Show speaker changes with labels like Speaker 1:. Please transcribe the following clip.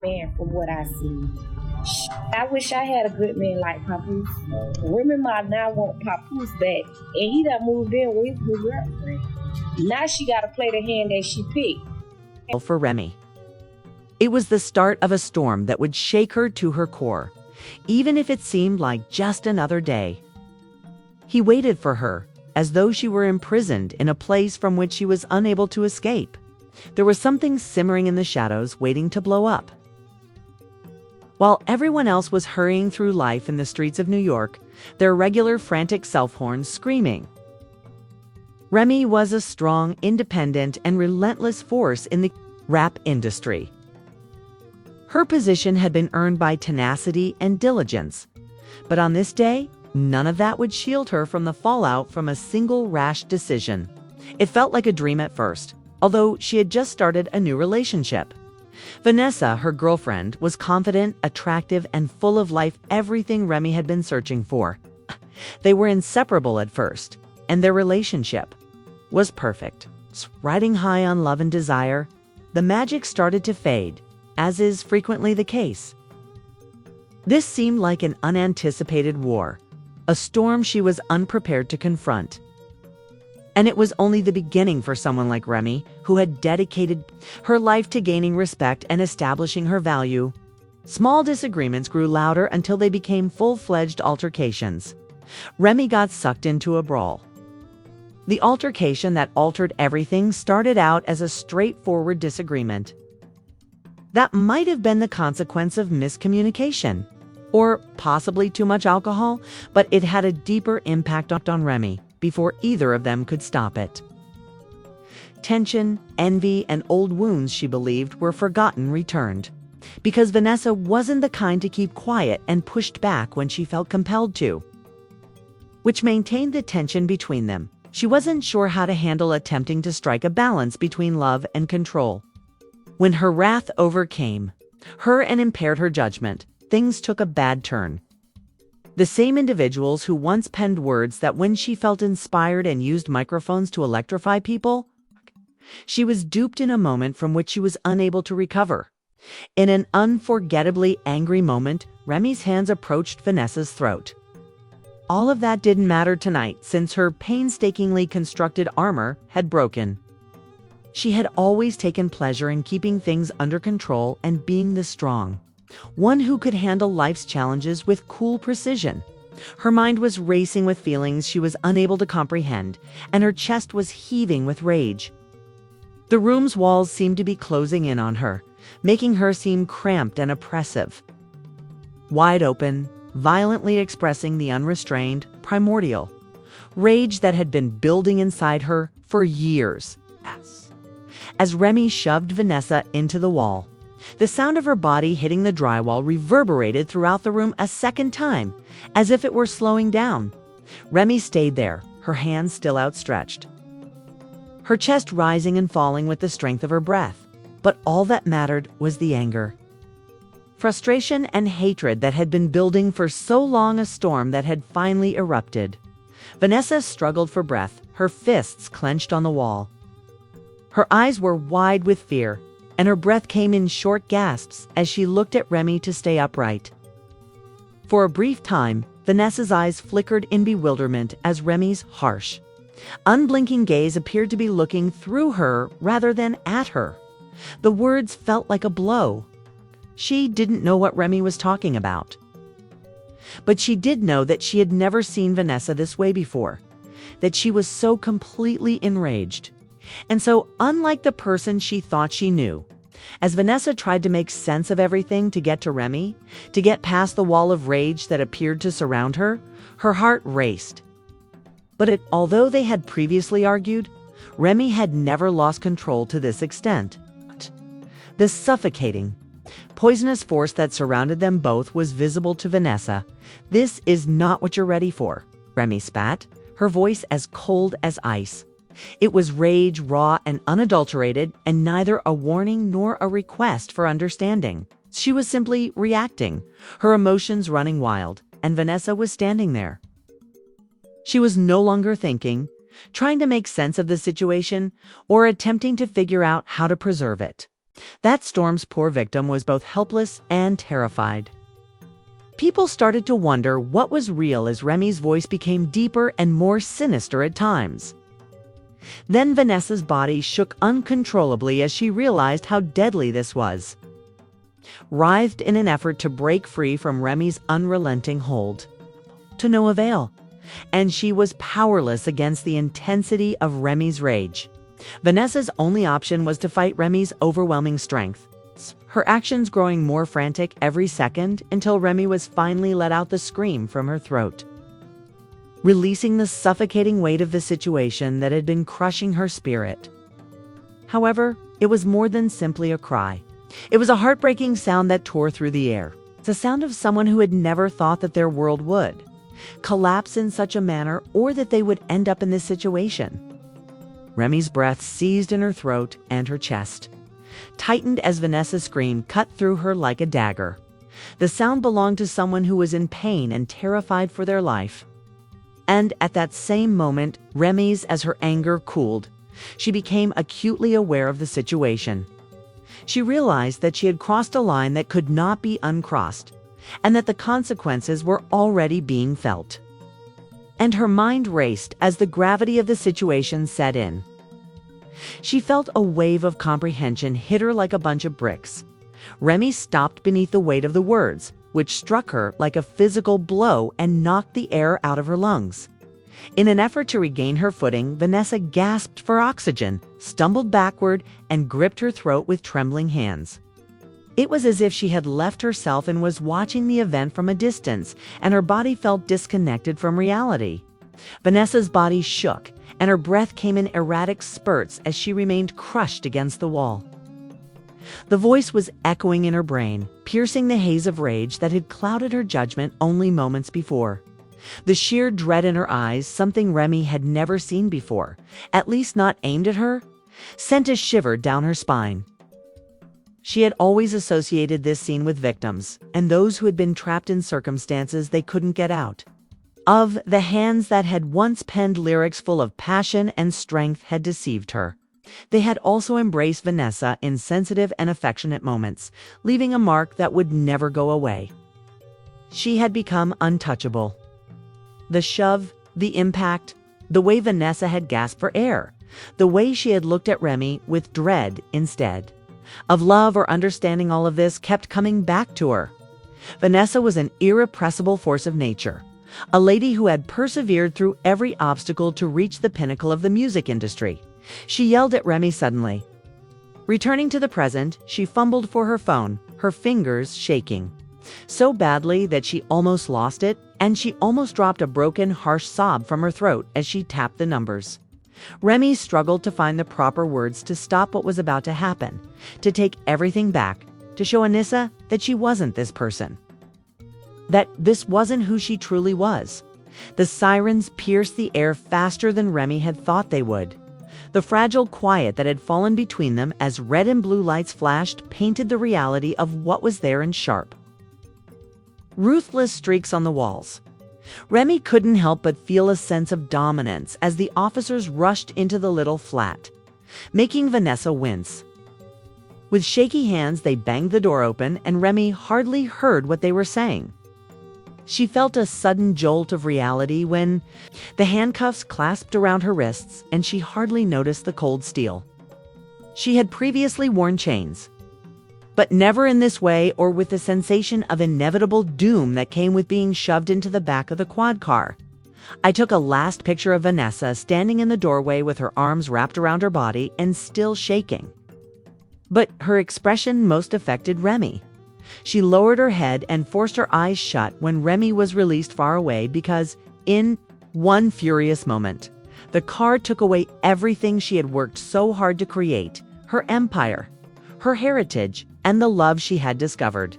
Speaker 1: man from what I see. I wish I had a good man like Papoose. Remy Ma now want Papoose back, and he done moved in with his new girlfriend. Now she gotta play the hand that she picked.
Speaker 2: For Remy. It was the start of a storm that would shake her to her core, even if it seemed like just another day. He waited for her, as though she were imprisoned in a place from which she was unable to escape. There was something simmering in the shadows waiting to blow up. While everyone else was hurrying through life in the streets of New York, their regular frantic self-horns screaming, Remy was a strong, independent, and relentless force in the rap industry. Her position had been earned by tenacity and diligence, but on this day, none of that would shield her from the fallout from a single rash decision. It felt like a dream at first, although she had just started a new relationship. Vanessa, her girlfriend, was confident, attractive, and full of life, everything Remy had been searching for. They were inseparable at first, and their relationship was perfect. Riding high on love and desire, the magic started to fade, as is frequently the case. This seemed like an unanticipated war, a storm she was unprepared to confront. And it was only the beginning for someone like Remy, who had dedicated her life to gaining respect and establishing her value. Small disagreements grew louder until they became full-fledged altercations. Remy got sucked into a brawl. The altercation that altered everything started out as a straightforward disagreement. That might have been the consequence of miscommunication, or possibly too much alcohol, but it had a deeper impact on Remy before either of them could stop it. Tension, envy, and old wounds she believed were forgotten returned, because Vanessa wasn't the kind to keep quiet and pushed back when she felt compelled to, which maintained the tension between them. She wasn't sure how to handle attempting to strike a balance between love and control. When her wrath overcame her and impaired her judgment, things took a bad turn. The same individuals who once penned words that when she felt inspired and used microphones to electrify people, she was duped in a moment from which she was unable to recover. In an unforgettably angry moment, Remy's hands approached Vanessa's throat. All of that didn't matter tonight, since her painstakingly constructed armor had broken. She had always taken pleasure in keeping things under control and being the strong one who could handle life's challenges with cool precision. Her mind was racing with feelings she was unable to comprehend, and her chest was heaving with rage. The room's walls seemed to be closing in on her, making her seem cramped and oppressive. Wide open, violently expressing the unrestrained, primordial rage that had been building inside her for years. As Remy shoved Vanessa into the wall, the sound of her body hitting the drywall reverberated throughout the room a second time, as if it were slowing down. Remy stayed there, her hands still outstretched, her chest rising and falling with the strength of her breath. But all that mattered was the anger, frustration, and hatred that had been building for so long, a storm that had finally erupted. Vanessa struggled for breath, her fists clenched on the wall. Her eyes were wide with fear, and her breath came in short gasps as she looked at Remy to stay upright. For a brief time, Vanessa's eyes flickered in bewilderment as Remy's harsh, unblinking gaze appeared to be looking through her rather than at her. The words felt like a blow. She didn't know what Remy was talking about, but she did know that she had never seen Vanessa this way before, that she was so completely enraged, and so unlike the person she thought she knew. As Vanessa tried to make sense of everything to get to Remy, to get past the wall of rage that appeared to surround her, her heart raced. But although they had previously argued, Remy had never lost control to this extent. The suffocating, poisonous force that surrounded them both was visible to Vanessa. "This is not what you're ready for," Remy spat, her voice as cold as ice. It was rage, raw and unadulterated, and neither a warning nor a request for understanding. She was simply reacting, her emotions running wild, and Vanessa was standing there. She was no longer thinking, trying to make sense of the situation, or attempting to figure out how to preserve it. That storm's poor victim was both helpless and terrified. People started to wonder what was real as Remy's voice became deeper and more sinister at times. Then Vanessa's body shook uncontrollably as she realized how deadly this was. Writhed in an effort to break free from Remy's unrelenting hold. To no avail, and she was powerless against the intensity of Remy's rage. Vanessa's only option was to fight Remy's overwhelming strength, her actions growing more frantic every second until Remy was finally let out the scream from her throat, releasing the suffocating weight of the situation that had been crushing her spirit. However, it was more than simply a cry. It was a heartbreaking sound that tore through the air. It's a sound of someone who had never thought that their world would collapse in such a manner or that they would end up in this situation. Remy's breath seized in her throat and her chest, tightened as Vanessa's scream cut through her like a dagger. The sound belonged to someone who was in pain and terrified for their life. And at that same moment, Remy's, as her anger cooled, she became acutely aware of the situation. She realized that she had crossed a line that could not be uncrossed, and that the consequences were already being felt. And her mind raced as the gravity of the situation set in. She felt a wave of comprehension hit her like a bunch of bricks. Remy stopped beneath the weight of the words, which struck her like a physical blow and knocked the air out of her lungs. In an effort to regain her footing, Vanessa gasped for oxygen, stumbled backward, and gripped her throat with trembling hands. It was as if she had left herself and was watching the event from a distance, and her body felt disconnected from reality. Vanessa's body shook, and her breath came in erratic spurts as she remained crushed against the wall. The voice was echoing in her brain, piercing the haze of rage that had clouded her judgment only moments before. The sheer dread in her eyes, something Remy had never seen before, at least not aimed at her, sent a shiver down her spine. She had always associated this scene with victims, and those who had been trapped in circumstances they couldn't get out. Of the hands that had once penned lyrics full of passion and strength had deceived her. They had also embraced Vanessa in sensitive and affectionate moments, leaving a mark that would never go away. She had become untouchable. The shove, the impact, the way Vanessa had gasped for air, the way she had looked at Remy with dread instead of love or understanding, all of this kept coming back to her. Vanessa was an irrepressible force of nature, a lady who had persevered through every obstacle to reach the pinnacle of the music industry. She yelled at Remy suddenly. Returning to the present, she fumbled for her phone, her fingers shaking so badly that she almost lost it, and she almost dropped a broken, harsh sob from her throat as she tapped the numbers. Remy struggled to find the proper words to stop what was about to happen, to take everything back, to show Anissa that she wasn't this person, that this wasn't who she truly was. The sirens pierced the air faster than Remy had thought they would. The fragile quiet that had fallen between them as red and blue lights flashed painted the reality of what was there in sharp, ruthless streaks on the walls. Remy couldn't help but feel a sense of dominance as the officers rushed into the little flat, making Vanessa wince. With shaky hands, they banged the door open, and Remy hardly heard what they were saying. She felt a sudden jolt of reality when the handcuffs clasped around her wrists, and she hardly noticed the cold steel. She had previously worn chains, but never in this way or with the sensation of inevitable doom that came with being shoved into the back of the quad car. I took a last picture of Vanessa standing in the doorway with her arms wrapped around her body and still shaking. But her expression most affected Remy. She lowered her head and forced her eyes shut when Remy was released far away because, in one furious moment, the car took away everything she had worked so hard to create, her empire, her heritage, and the love she had discovered.